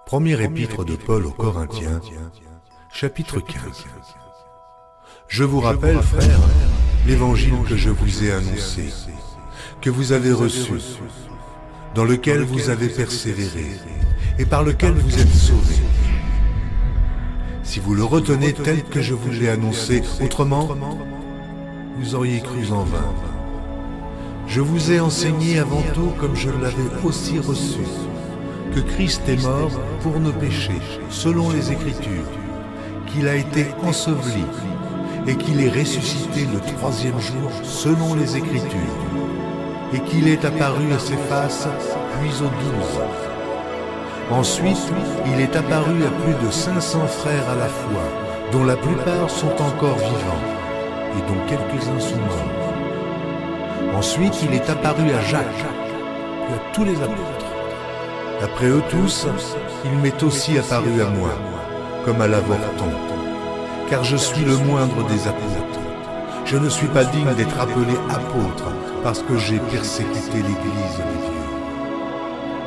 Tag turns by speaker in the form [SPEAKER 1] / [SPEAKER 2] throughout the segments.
[SPEAKER 1] Première épître de Paul aux Corinthiens, chapitre 15. Je vous rappelle, frères, l'évangile que je vous ai annoncé, que vous avez reçu, dans lequel vous avez persévéré, et par lequel vous êtes sauvés. Si vous le retenez tel que je vous l'ai annoncé, autrement, vous auriez cru en vain. Je vous ai enseigné avant tout, comme je l'avais aussi reçu, que Christ est mort pour nos péchés, selon les Écritures, qu'il a été enseveli et qu'il est ressuscité le troisième jour, selon les Écritures, et qu'il est apparu à ses faces, puis aux 12. Ensuite, il est apparu à plus de 500 frères à la fois, dont la plupart sont encore vivants, et dont quelques-uns sont morts. Ensuite, il est apparu à Jacques, puis à tous les apôtres. Après eux tous, il m'est aussi apparu à moi, comme à l'avorton, car je suis le moindre des apôtres. Je ne suis pas digne d'être appelé apôtre, parce que j'ai persécuté l'Église de Dieu.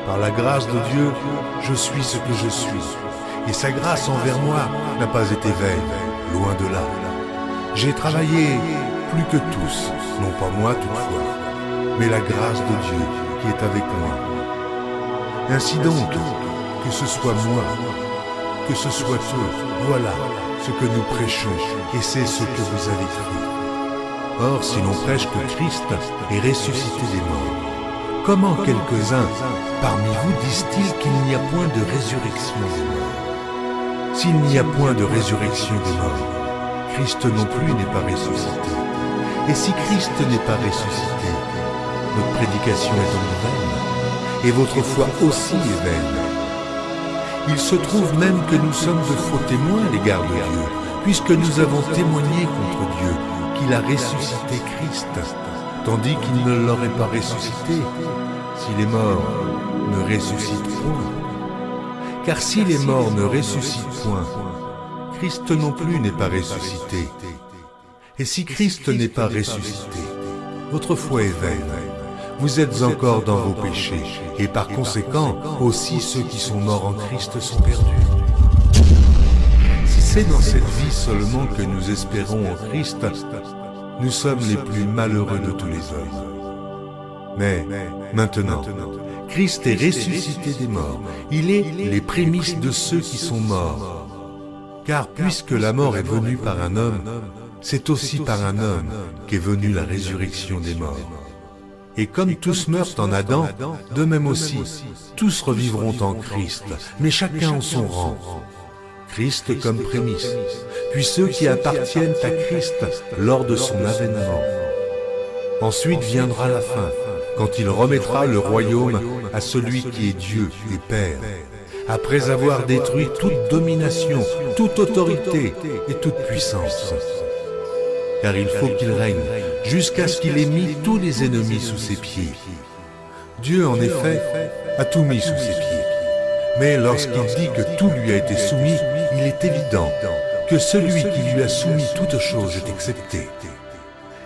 [SPEAKER 1] Par la grâce de Dieu, je suis ce que je suis, et sa grâce envers moi n'a pas été vaine, loin de là. J'ai travaillé plus que tous, non pas moi toutefois, mais la grâce de Dieu qui est avec moi. Ainsi donc, que ce soit moi, que ce soit eux, voilà ce que nous prêchons, et c'est ce que vous avez cru. Or, si l'on prêche que Christ est ressuscité des morts, comment quelques-uns parmi vous disent-ils qu'il n'y a point de résurrection des morts? S'il n'y a point de résurrection des morts, Christ non plus n'est pas ressuscité. Et si Christ n'est pas ressuscité, notre prédication est donc vaine, et votre foi aussi est vaine. Il se trouve même que nous sommes de faux témoins à l'égard de Dieu, puisque nous avons témoigné contre Dieu qu'il a ressuscité Christ, tandis qu'il ne l'aurait pas ressuscité si les morts ne ressuscitent point. Car si les morts ne ressuscitent point, Christ non plus n'est pas ressuscité. Et si Christ n'est pas ressuscité, votre foi est vaine. Vous êtes encore dans vos péchés, et par conséquent, aussi ceux qui sont morts en Christ sont perdus. Si c'est dans cette vie seulement que nous espérons en Christ, nous sommes les plus malheureux de tous les hommes. Mais maintenant, Christ est ressuscité des morts. Il est les prémices de ceux qui sont morts. Car puisque la mort est venue par un homme, c'est aussi par un homme qu'est venue la résurrection des morts. Et comme tous meurent en Adam, de même aussi, tous revivront en Christ, mais chacun en son rang. Christ comme prémisse, puis ceux qui appartiennent à Christ lors de son avènement. Ensuite viendra la fin, quand il remettra le royaume à celui qui est Dieu et Père, après avoir détruit toute domination, toute autorité et toute puissance. Car il faut qu'il règne, jusqu'à ce qu'il ait mis tous les ennemis sous ses pieds. Dieu, en effet, a tout mis sous ses pieds. Mais lorsqu'il dit que tout lui a été soumis, il est évident que celui qui lui a soumis toutes choses est excepté.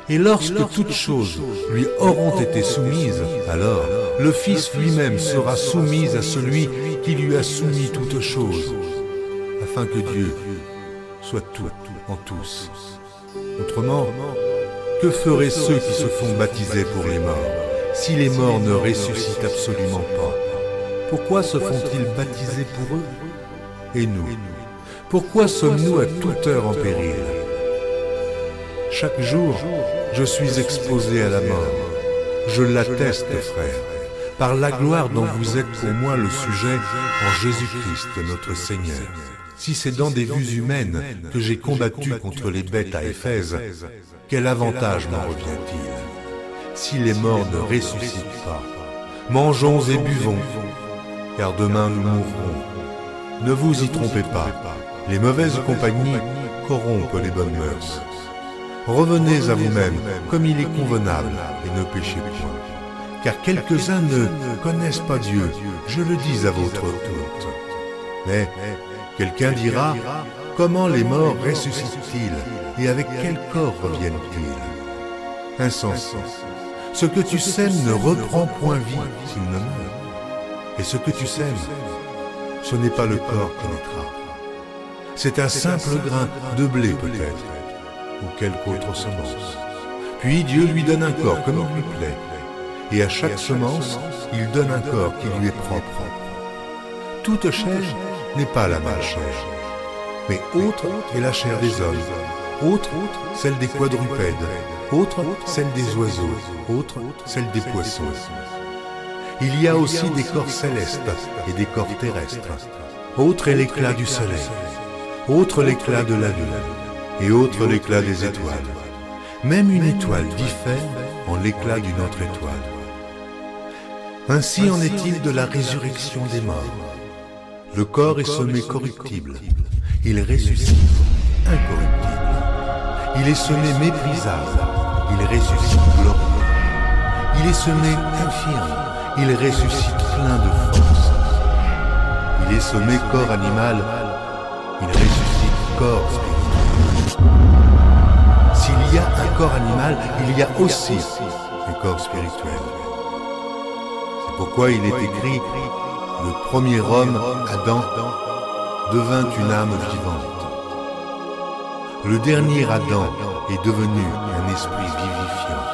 [SPEAKER 1] Et lorsque toutes choses lui auront été soumises, alors le Fils lui-même sera soumis à celui qui lui a soumis toutes choses, afin que Dieu soit tout en tous. Autrement, que feraient ceux qui se font baptiser pour les morts, si les morts ne ressuscitent absolument pas? Pourquoi se font-ils baptiser pour eux? Et nous, pourquoi sommes-nous à toute heure en péril? Chaque jour, je suis exposé à la mort. Je l'atteste, frères, par la gloire dont vous êtes pour moi le sujet en Jésus-Christ notre Seigneur. Si c'est dans des vues humaines que j'ai combattu contre les bêtes à Éphèse, quel avantage m'en revient-il? Si les morts ne ressuscitent pas, mangeons et buvons, car demain nous mourrons. Ne vous y trompez pas, les mauvaises compagnies corrompent les bonnes mœurs. Revenez à vous-même comme il est convenable et ne péchez point. Car quelques-uns ne connaissent pas Dieu, je le dis à votre honte. Mais quelqu'un dira, comment les morts ressuscitent-ils et avec quel corps reviennent-ils? Insensé, ce que tu sèmes ne reprend point vie s'il ne meurt. Et ce que tu sèmes, ce n'est pas le corps qui naîtra. C'est un simple grain de blé peut-être, ou quelque autre semence. Puis Dieu lui donne un corps comme il lui plaît, et à chaque semence, il donne un corps qui lui est propre. Toute chair n'est pas la même chair, mais autre est la chair des hommes, autre celle des quadrupèdes, autre celle des oiseaux, autre celle des poissons. Il y a aussi des corps célestes et des corps terrestres. Autre est l'éclat du soleil, autre l'éclat de la lune, et autre l'éclat des étoiles. Même une étoile diffère en l'éclat d'une autre étoile. Ainsi en est-il de la résurrection des morts. Le corps est semé corruptible, il ressuscite incorruptible. Il est semé méprisable, il ressuscite glorieux. Il est semé infirme, il ressuscite plein de force. Il est semé corps animal, il ressuscite corps spirituel. S'il y a un corps animal, il y a aussi un corps spirituel. C'est pourquoi il est écrit, le premier homme, Adam, devint une âme vivante. Le dernier Adam est devenu un esprit vivifiant.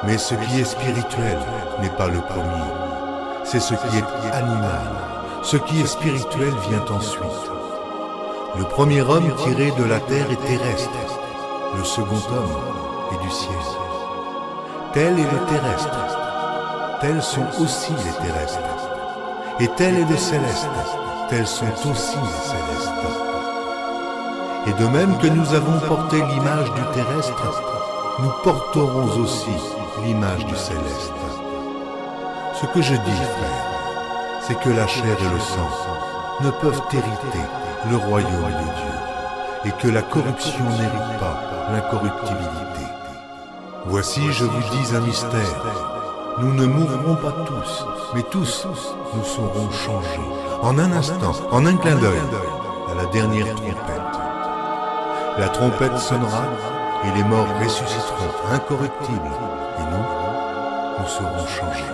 [SPEAKER 1] Mais ce qui est spirituel n'est pas le premier. C'est ce qui est animal. Ce qui est spirituel vient ensuite. Le premier homme tiré de la terre est terrestre. Le second homme est du ciel. Tel est le terrestre. Tels sont aussi les terrestres. Et tel est le céleste. Tels sont aussi les célestes. Et de même que nous avons porté l'image du terrestre, nous porterons aussi l'image du céleste. Ce que je dis, frère, c'est que la chair et le sang ne peuvent hériter le royaume de Dieu, et que la corruption n'hérite pas l'incorruptibilité. Voici, je vous dis un mystère. Nous ne mourrons pas tous, mais tous nous serons changés, en un instant, en un clin d'œil, à la dernière trompette. La trompette sonnera, et les morts ressusciteront incorruptibles, et nous serons changés.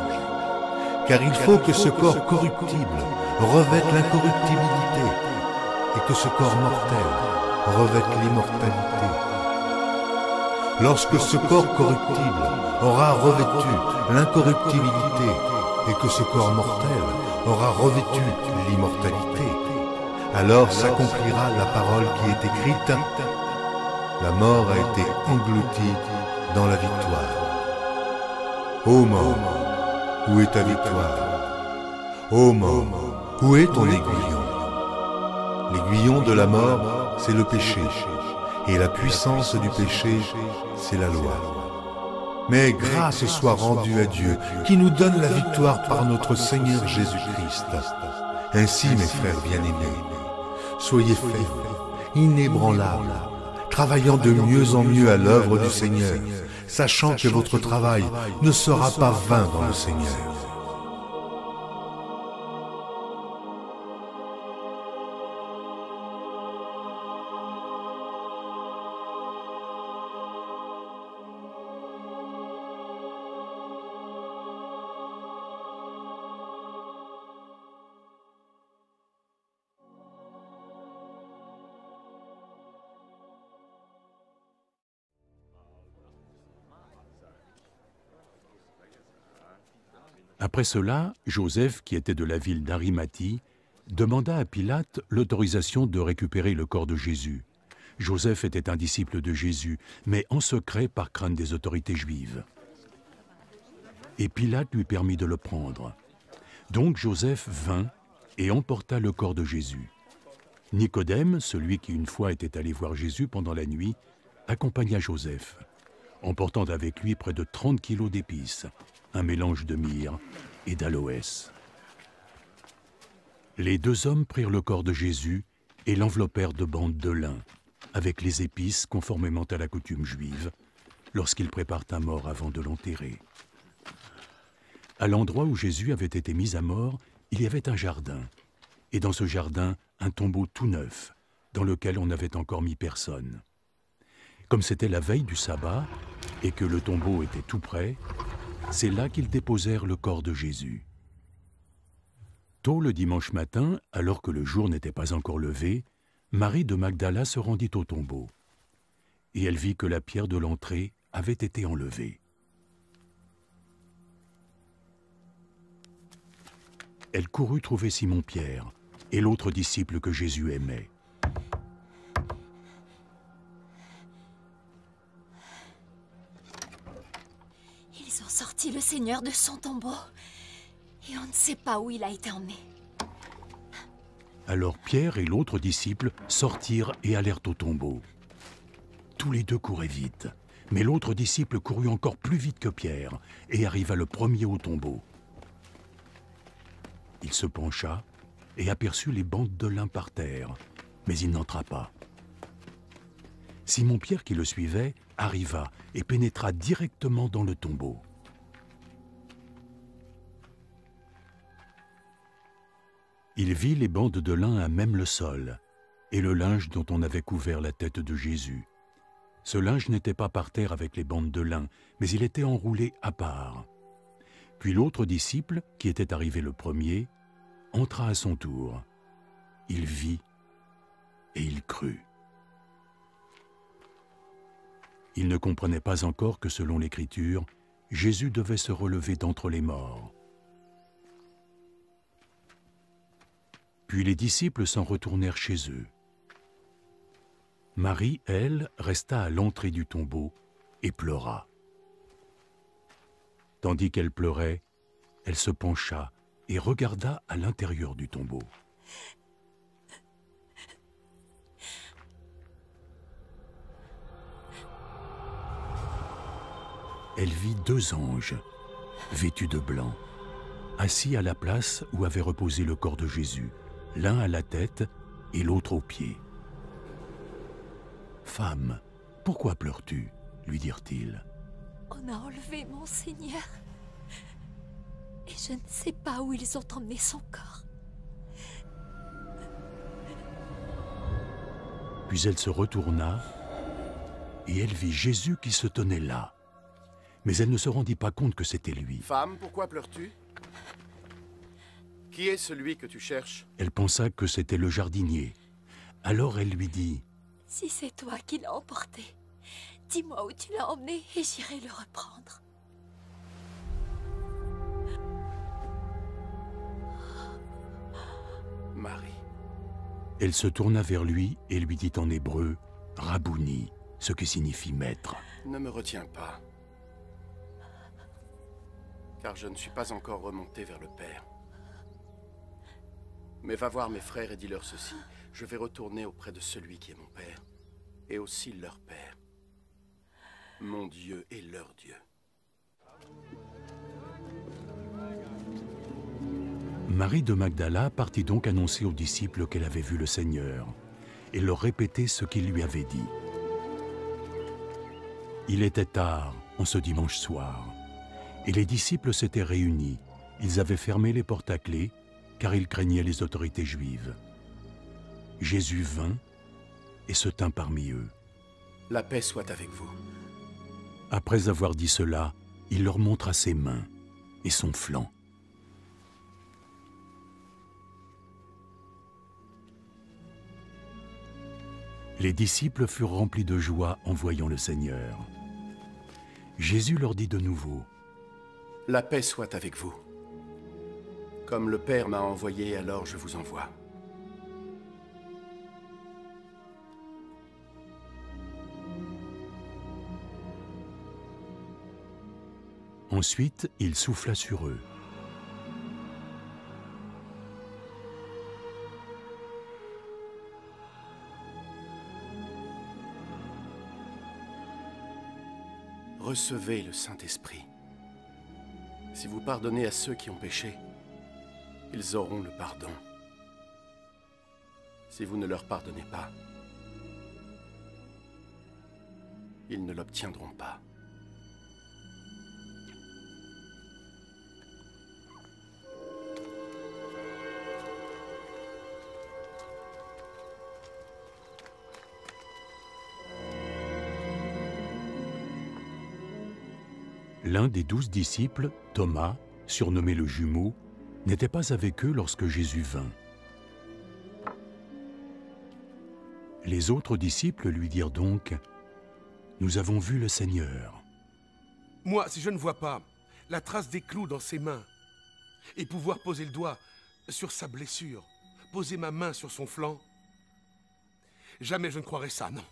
[SPEAKER 1] Car il faut que ce corps corruptible revête l'incorruptibilité, et que ce corps mortel revête l'immortalité. Lorsque ce corps corruptible aura revêtu l'incorruptibilité, et que ce corps mortel aura revêtu l'immortalité, alors s'accomplira la parole qui est écrite. La mort a été engloutie dans la victoire. Ô mort, où est ta victoire? Ô mort, où est ton aiguillon? L'aiguillon de la mort, c'est le péché, et la puissance du péché, c'est la loi. Mais grâce soit rendue à Dieu, qui nous donne la victoire par notre Seigneur Jésus-Christ. Ainsi, mes frères bien-aimés, soyez fermes, inébranlables, travaillant de mieux en mieux à l'œuvre du Seigneur, sachant que votre travail ne sera pas vain dans le Seigneur.
[SPEAKER 2] Après cela, Joseph, qui était de la ville d'Arimathie, demanda à Pilate l'autorisation de récupérer le corps de Jésus. Joseph était un disciple de Jésus, mais en secret par crainte des autorités juives. Et Pilate lui permit de le prendre. Donc Joseph vint et emporta le corps de Jésus. Nicodème, celui qui une fois était allé voir Jésus pendant la nuit, accompagna Joseph, emportant avec lui près de 30 kilos d'épices, un mélange de myrrhe et d'aloès. Les deux hommes prirent le corps de Jésus et l'enveloppèrent de bandes de lin, avec les épices conformément à la coutume juive, lorsqu'ils préparent un mort avant de l'enterrer. À l'endroit où Jésus avait été mis à mort, il y avait un jardin, et dans ce jardin, un tombeau tout neuf, dans lequel on n'avait encore mis personne. Comme c'était la veille du sabbat et que le tombeau était tout près, c'est là qu'ils déposèrent le corps de Jésus. Tôt le dimanche matin, alors que le jour n'était pas encore levé, Marie de Magdala se rendit au tombeau. Et elle vit que la pierre de l'entrée avait été enlevée. Elle courut trouver Simon-Pierre et l'autre disciple que Jésus aimait.
[SPEAKER 3] Ils ont sorti le Seigneur de son tombeau et on ne sait pas où il a été emmené.
[SPEAKER 2] Alors Pierre et l'autre disciple sortirent et allèrent au tombeau. Tous les deux couraient vite, mais l'autre disciple courut encore plus vite que Pierre et arriva le premier au tombeau. Il se pencha et aperçut les bandes de lin par terre, mais il n'entra pas. Simon-Pierre, qui le suivait, arriva et pénétra directement dans le tombeau. Il vit les bandes de lin à même le sol et le linge dont on avait couvert la tête de Jésus. Ce linge n'était pas par terre avec les bandes de lin, mais il était enroulé à part. Puis l'autre disciple, qui était arrivé le premier, entra à son tour. Il vit et il crut. Il ne comprenait pas encore que, selon l'Écriture, Jésus devait se relever d'entre les morts. Puis les disciples s'en retournèrent chez eux. Marie, elle, resta à l'entrée du tombeau et pleura. Tandis qu'elle pleurait, elle se pencha et regarda à l'intérieur du tombeau. Elle vit deux anges, vêtus de blanc, assis à la place où avait reposé le corps de Jésus, l'un à la tête et l'autre aux pieds. « Femme, pourquoi pleures-tu » lui dirent-ils.
[SPEAKER 3] « On a enlevé mon Seigneur et je ne sais pas où ils ont emmené son corps. »
[SPEAKER 2] Puis elle se retourna et elle vit Jésus qui se tenait là. Mais elle ne se rendit pas compte que c'était lui.
[SPEAKER 4] « Femme, pourquoi pleures-tu? Qui est celui que tu cherches? »
[SPEAKER 2] Elle pensa que c'était le jardinier. Alors elle lui dit:
[SPEAKER 3] « Si c'est toi qui l'as emporté, dis-moi où tu l'as emmené et j'irai le reprendre. »
[SPEAKER 4] Marie.
[SPEAKER 2] Elle se tourna vers lui et lui dit en hébreu « Rabouni », ce qui signifie maître.
[SPEAKER 4] Ne me retiens pas, car je ne suis pas encore remonté vers le Père. Mais va voir mes frères et dis-leur ceci: je vais retourner auprès de celui qui est mon Père, et aussi leur Père, mon Dieu et leur Dieu.
[SPEAKER 2] Marie de Magdala partit donc annoncer aux disciples qu'elle avait vu le Seigneur et leur répéter ce qu'il lui avait dit. Il était tard, en ce dimanche soir, et les disciples s'étaient réunis. Ils avaient fermé les portes à clé, car ils craignaient les autorités juives. Jésus vint et se tint parmi eux.
[SPEAKER 4] La paix soit avec vous.
[SPEAKER 2] Après avoir dit cela, il leur montra ses mains et son flanc. Les disciples furent remplis de joie en voyant le Seigneur. Jésus leur dit de nouveau:
[SPEAKER 4] « La paix soit avec vous. Comme le Père m'a envoyé, alors je vous envoie. »
[SPEAKER 2] Ensuite, il souffla sur eux.
[SPEAKER 4] Recevez le Saint-Esprit. Si vous pardonnez à ceux qui ont péché, ils auront le pardon. Si vous ne leur pardonnez pas, ils ne l'obtiendront pas.
[SPEAKER 2] L'un des 12 disciples, Thomas, surnommé le jumeau, n'était pas avec eux lorsque Jésus vint. Les autres disciples lui dirent donc, « Nous avons vu le Seigneur. »
[SPEAKER 5] Moi, si je ne vois pas la trace des clous dans ses mains, et pouvoir poser le doigt sur sa blessure, poser ma main sur son flanc, jamais je ne croirais ça, non.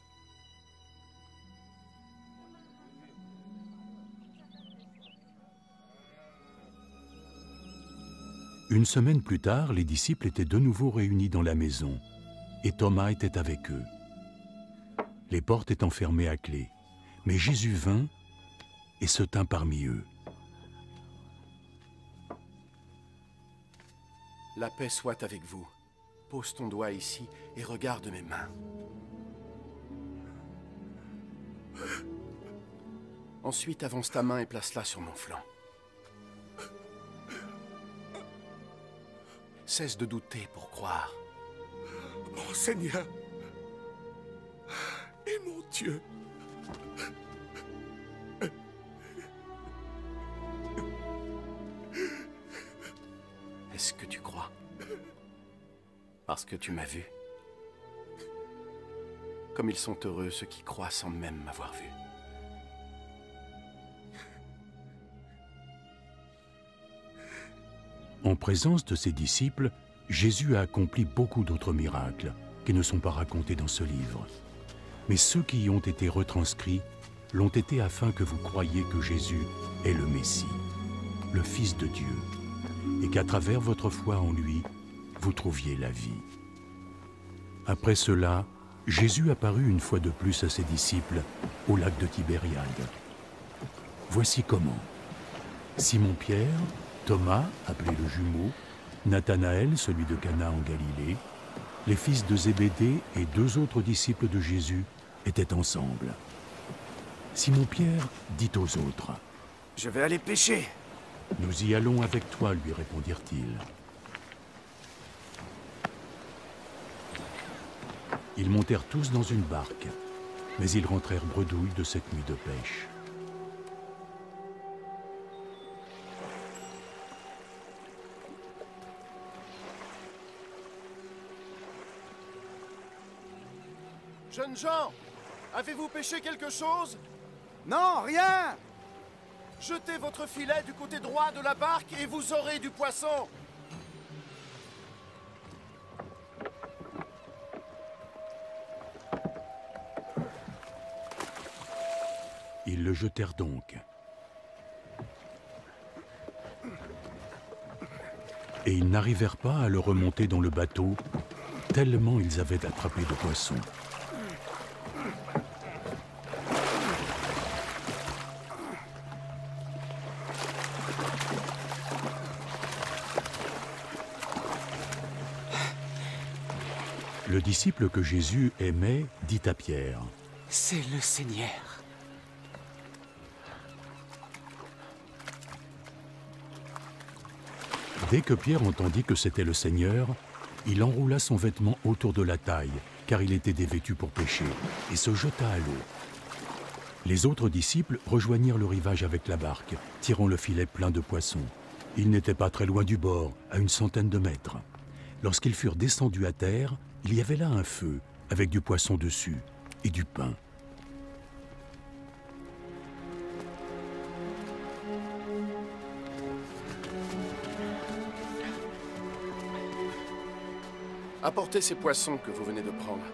[SPEAKER 2] Une semaine plus tard, les disciples étaient de nouveau réunis dans la maison, et Thomas était avec eux. Les portes étant fermées à clé, mais Jésus vint et se tint parmi eux.
[SPEAKER 4] La paix soit avec vous. Pose ton doigt ici et regarde mes mains. Ensuite, avance ta main et place-la sur mon flanc. Cesse de douter pour croire.
[SPEAKER 5] Mon Seigneur et mon Dieu.
[SPEAKER 4] Est-ce que tu crois? Parce que tu m'as vu. Comme ils sont heureux ceux qui croient sans même m'avoir vu.
[SPEAKER 2] En présence de ses disciples, Jésus a accompli beaucoup d'autres miracles qui ne sont pas racontés dans ce livre. Mais ceux qui y ont été retranscrits l'ont été afin que vous croyiez que Jésus est le Messie, le Fils de Dieu, et qu'à travers votre foi en lui, vous trouviez la vie. Après cela, Jésus apparut une fois de plus à ses disciples au lac de Tibériade. Voici comment. Simon-Pierre, Thomas, appelé le jumeau, Nathanaël, celui de Cana en Galilée, les fils de Zébédée et 2 autres disciples de Jésus étaient ensemble. Simon-Pierre dit aux autres,
[SPEAKER 4] « Je vais aller pêcher. »
[SPEAKER 2] « Nous y allons avec toi, lui répondirent-ils. Ils montèrent tous dans une barque, mais ils rentrèrent bredouilles de cette nuit de pêche.
[SPEAKER 4] Jeunes gens, avez-vous pêché quelque chose?
[SPEAKER 6] Non, rien!
[SPEAKER 4] Jetez votre filet du côté droit de la barque et vous aurez du poisson.
[SPEAKER 2] Ils le jetèrent donc. Et ils n'arrivèrent pas à le remonter dans le bateau, tellement ils avaient attrapé de poissons. Le disciple que Jésus aimait dit à Pierre, «
[SPEAKER 6] C'est le Seigneur. »
[SPEAKER 2] Dès que Pierre entendit que c'était le Seigneur, il enroula son vêtement autour de la taille, car il était dévêtu pour pêcher, et se jeta à l'eau. Les autres disciples rejoignirent le rivage avec la barque, tirant le filet plein de poissons. Ils n'étaient pas très loin du bord, à une centaine de mètres. Lorsqu'ils furent descendus à terre, il y avait là un feu, avec du poisson dessus, et du pain.
[SPEAKER 4] Apportez ces poissons que vous venez de prendre.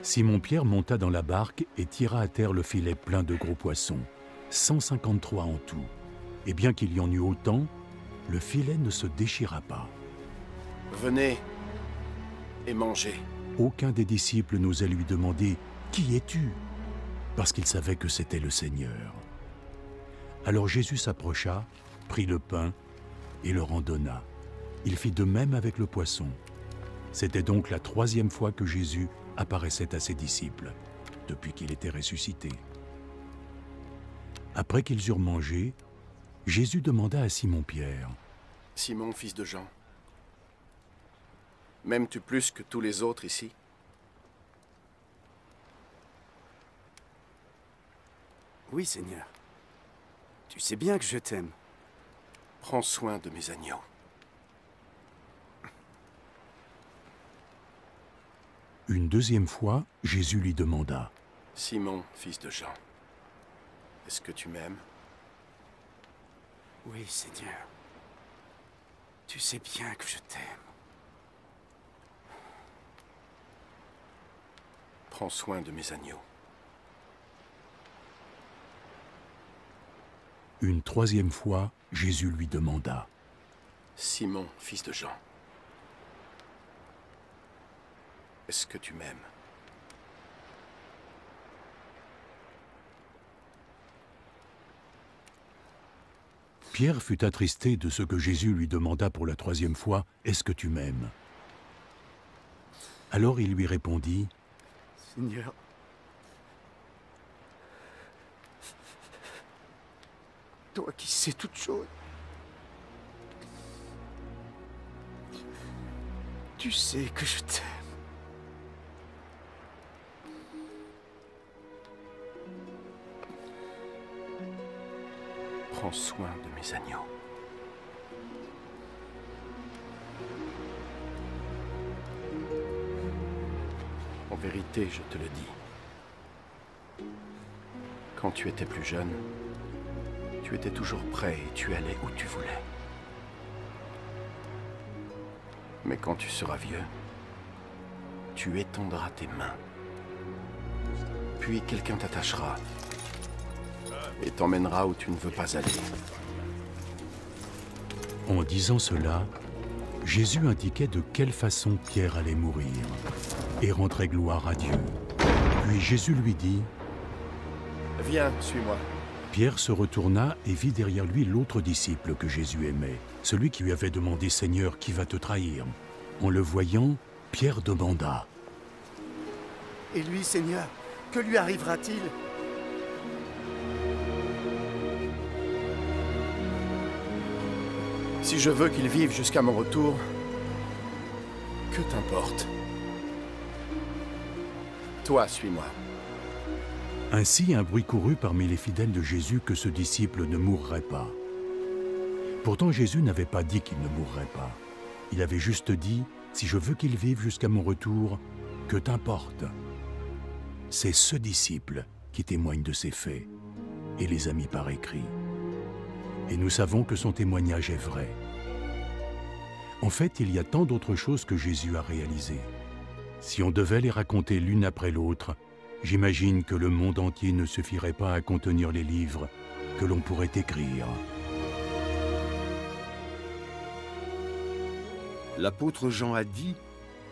[SPEAKER 2] Simon-Pierre monta dans la barque et tira à terre le filet plein de gros poissons, 153 en tout. Et bien qu'il y en eût autant, le filet ne se déchira pas.
[SPEAKER 4] Venez et mangez.
[SPEAKER 2] Aucun des disciples n'osait lui demander « Qui es-tu » parce qu'il savait que c'était le Seigneur. Alors Jésus s'approcha, prit le pain et leur en donna. Il fit de même avec le poisson. C'était donc la 3e fois que Jésus apparaissait à ses disciples, depuis qu'il était ressuscité. Après qu'ils eurent mangé, Jésus demanda à Simon-Pierre,
[SPEAKER 4] « Simon, fils de Jean, m'aimes-tu plus que tous les autres ici? »
[SPEAKER 6] Oui, Seigneur. Tu sais bien que je t'aime.
[SPEAKER 4] Prends soin de mes agneaux.
[SPEAKER 2] Une deuxième fois, Jésus lui demanda,
[SPEAKER 4] « Simon, fils de Jean, est-ce que tu m'aimes? »
[SPEAKER 6] Oui, Seigneur. Tu sais bien que je t'aime.
[SPEAKER 4] Prends soin de mes agneaux.
[SPEAKER 2] Une troisième fois, Jésus lui demanda,
[SPEAKER 4] « Simon, fils de Jean, est-ce que tu m'aimes? »
[SPEAKER 2] Pierre fut attristé de ce que Jésus lui demanda pour la troisième fois, « Est-ce que tu m'aimes » Alors il lui répondit,
[SPEAKER 6] « Seigneur, toi qui sais toutes choses, tu sais que je t'aime. »
[SPEAKER 4] Prends soin de mes agneaux. En vérité, je te le dis. Quand tu étais plus jeune, tu étais toujours prêt et tu allais où tu voulais. Mais quand tu seras vieux, tu étendras tes mains. Puis quelqu'un t'attachera et t'emmènera où tu ne veux pas aller.
[SPEAKER 2] En disant cela, Jésus indiquait de quelle façon Pierre allait mourir et rendrait gloire à Dieu. Puis Jésus lui dit,
[SPEAKER 4] « Viens, suis-moi. »
[SPEAKER 2] Pierre se retourna et vit derrière lui l'autre disciple que Jésus aimait, celui qui lui avait demandé « Seigneur, qui va te trahir ?» En le voyant, Pierre demanda,
[SPEAKER 6] « Et lui, Seigneur, que lui arrivera-t-il ? »
[SPEAKER 4] Si je veux qu'il vive jusqu'à mon retour, que t'importe? Toi, suis-moi.
[SPEAKER 2] Ainsi, un bruit courut parmi les fidèles de Jésus que ce disciple ne mourrait pas. Pourtant, Jésus n'avait pas dit qu'il ne mourrait pas. Il avait juste dit, « Si je veux qu'il vive jusqu'à mon retour, que t'importe ?» C'est ce disciple qui témoigne de ces faits et les a mis par écrit. Et nous savons que son témoignage est vrai. En fait, il y a tant d'autres choses que Jésus a réalisées. Si on devait les raconter l'une après l'autre, j'imagine que le monde entier ne suffirait pas à contenir les livres que l'on pourrait écrire.
[SPEAKER 7] L'apôtre Jean a dit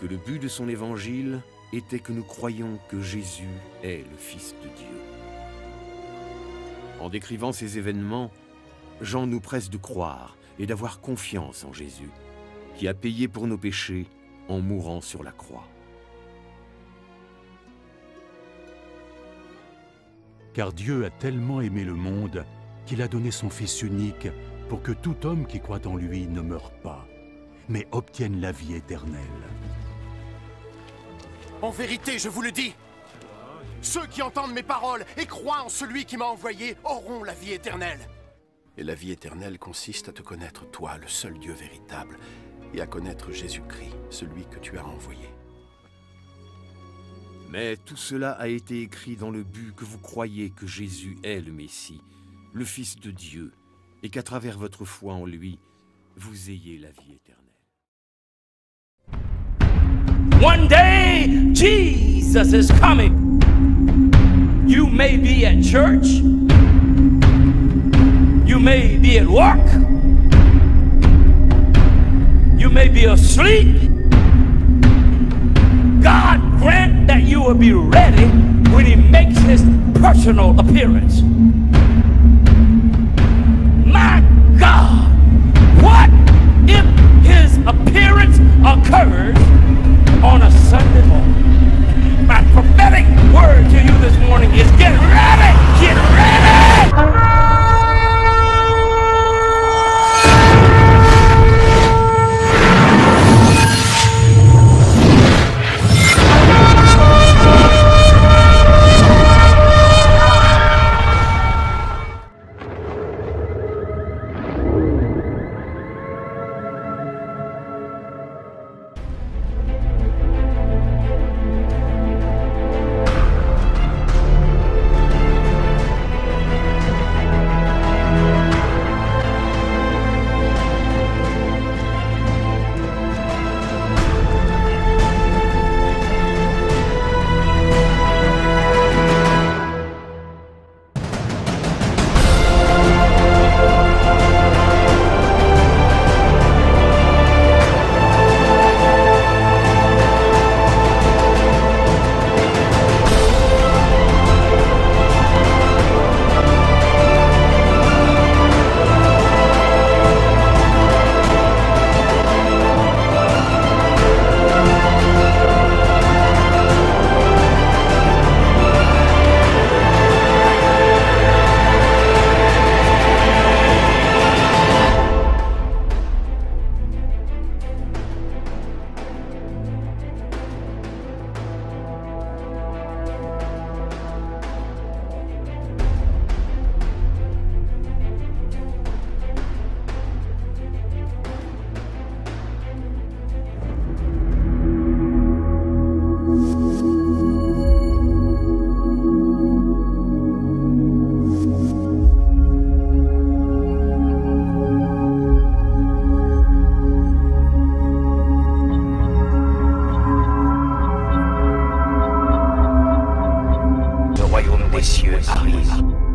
[SPEAKER 7] que le but de son évangile était que nous croyions que Jésus est le Fils de Dieu. En décrivant ces événements, Jean nous presse de croire et d'avoir confiance en Jésus, qui a payé pour nos péchés en mourant sur la croix.
[SPEAKER 2] Car Dieu a tellement aimé le monde qu'il a donné son Fils unique pour que tout homme qui croit en lui ne meure pas, mais obtienne la vie éternelle.
[SPEAKER 4] En vérité, je vous le dis, ceux qui entendent mes paroles et croient en celui qui m'a envoyé auront la vie éternelle. Et la vie éternelle consiste à te connaître, toi, le seul Dieu véritable, et à connaître Jésus-Christ, celui que tu as envoyé.
[SPEAKER 7] Mais tout cela a été écrit dans le but que vous croyiez que Jésus est le Messie, le Fils de Dieu, et qu'à travers votre foi en lui, vous ayez la vie éternelle.
[SPEAKER 8] One day, Jesus is coming. You may be at church. You may be at work. You may be asleep. God grant that you will be ready when He makes His personal appearance. My God, what if His appearance occurs on a Sunday morning? My prophetic word to you this morning is get ready! Get ready!
[SPEAKER 9] des cieux arrive.